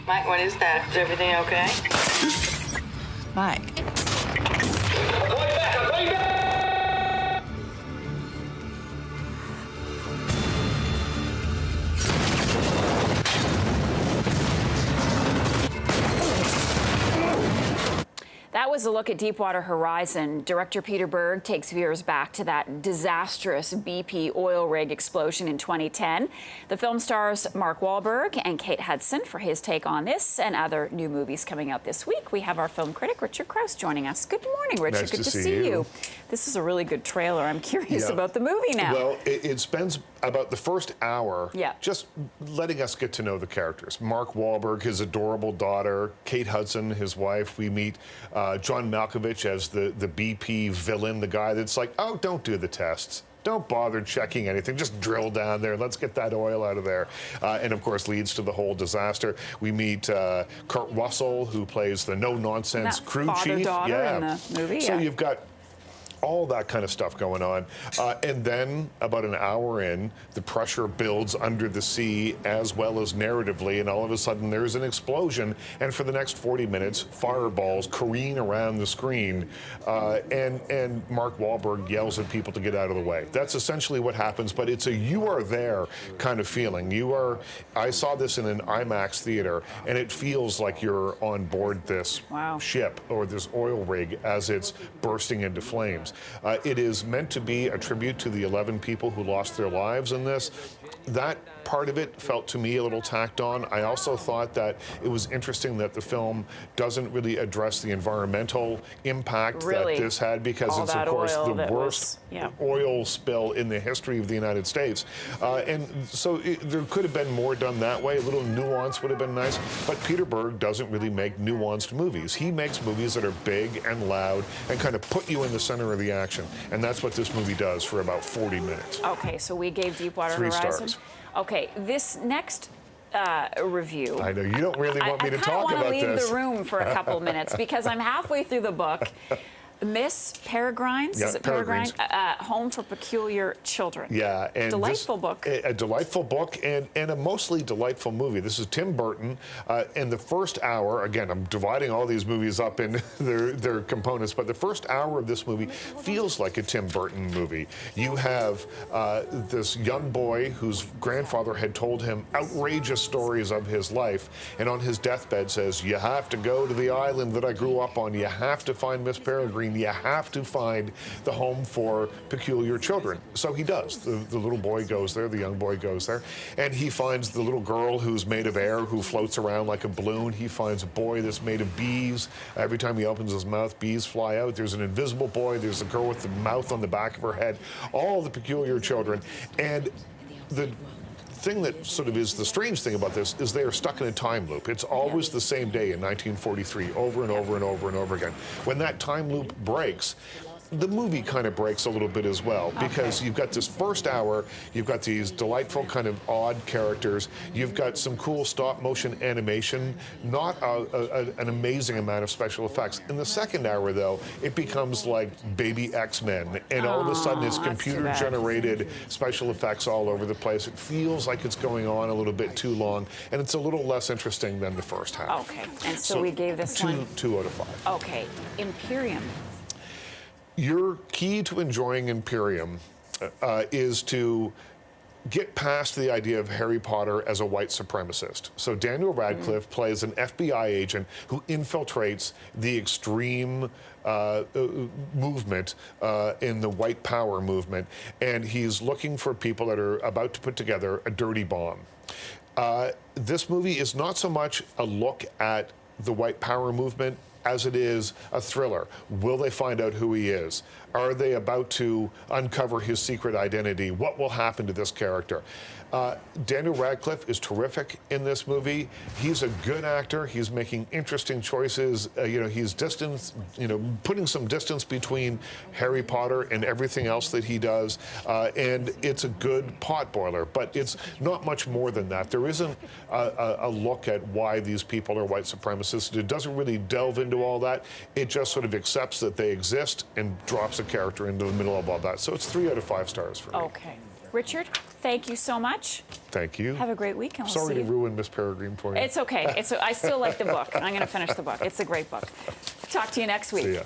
Mike, what is that? Is everything okay? Mike. That was a look at Deepwater Horizon. Director Peter Berg takes viewers back to that disastrous BP oil rig explosion in 2010. The film stars Mark Wahlberg and Kate Hudson. For his take on this and other new movies coming out this week, we have our film critic, Richard Crouse, joining us. Good morning, Richard. Nice Good to see you. This is a really good trailer. I'm curious about the movie now. Well, it spends about the first hour just letting us get to know the characters. Mark Wahlberg, his adorable daughter, Kate Hudson, his wife. We meet John Malkovich as the BP villain, the guy that's like, oh, don't do the tests. Don't bother checking anything. Just drill down there. Let's get that oil out of there. And, of course, leads to the whole disaster. We meet Kurt Russell, who plays the no-nonsense crew chief. Father-daughter in the movie. So you've got all that kind of stuff going on. And then about an hour in, the pressure builds under the sea as well as narratively, and all of a sudden there's an explosion. And for the next 40 minutes, fireballs careen around the screen. And Mark Wahlberg yells at people to get out of the way. That's essentially what happens, but it's a you are there kind of feeling. I saw this in an IMAX theater, and it feels like you're on board this ship or this oil rig as it's bursting into flames. It is meant to be a tribute to the 11 people who lost their lives in this. That part of it felt to me a little tacked on. I also thought that it was interesting that the film doesn't really address the environmental impact that this had, because it's, of course, the worst oil spill in the history of the United States. And so there could have been more done that way. A little nuance would have been nice. But Peter Berg doesn't really make nuanced movies. He makes movies that are big and loud and kind of put you in the center of the action. And that's what this movie does for about 40 minutes. Okay, so we gave Deepwater Horizon 3 stars. Okay, this next review. I know you don't really want me to talk about this. I want to leave the room for a couple minutes because I'm halfway through the book. Miss Peregrine's, is it Peregrine? Home for Peculiar Children. Yeah, and delightful book. A delightful book and a mostly delightful movie. This is Tim Burton. In the first hour, again, I'm dividing all these movies up in their components, but the first hour of this movie feels like a Tim Burton movie. You have this young boy whose grandfather had told him outrageous stories of his life, and on his deathbed says, you have to go to the island that I grew up on. You have to find Miss Peregrine. You have to find the home for peculiar children. So he does. The little boy goes there, the young boy goes there, and he finds the little girl who's made of air, who floats around like a balloon. He finds a boy that's made of bees. Every time he opens his mouth, bees fly out. There's an invisible boy. There's a girl with the mouth on the back of her head. All the peculiar children. And the thing that sort of is the strange thing about this is they are stuck in a time loop. It's always the same day in 1943, over and over and over and over again. When that time loop breaks, the movie kind of breaks a little bit as well, because you've got this first hour, you've got these delightful kind of odd characters, you've got some cool stop motion animation, not an amazing amount of special effects. In the second hour, though, it becomes like baby X-Men, and all of a sudden it's computer generated special effects all over the place. It feels like it's going on a little bit too long, and it's a little less interesting than the first half. Okay, and so we gave this one 2 out of 5. Okay, Imperium. Your key to enjoying Imperium is to get past the idea of Harry Potter as a white supremacist. So Daniel Radcliffe plays an FBI agent who infiltrates the extreme movement in the white power movement, and he's looking for people that are about to put together a dirty bomb. This movie is not so much a look at the white power movement as it is a thriller. Will they find out who he is? Are they about to uncover his secret identity? What will happen to this character? Daniel Radcliffe is terrific in this movie. He's a good actor. He's making interesting choices. He's putting some distance between Harry Potter and everything else that he does. And it's a good pot boiler, but it's not much more than that. There isn't a look at why these people are white supremacists. It doesn't really delve into all that. It just sort of accepts that they exist and drops a character into the middle of all that. So it's 3 out of 5 stars for me. Okay. Richard, thank you so much. Thank you. Have a great week, and we'll Sorry see to you. ruin Miss Peregrine for you. It's okay. I still like the book. I'm going to finish the book. It's a great book. Talk to you next week. See ya.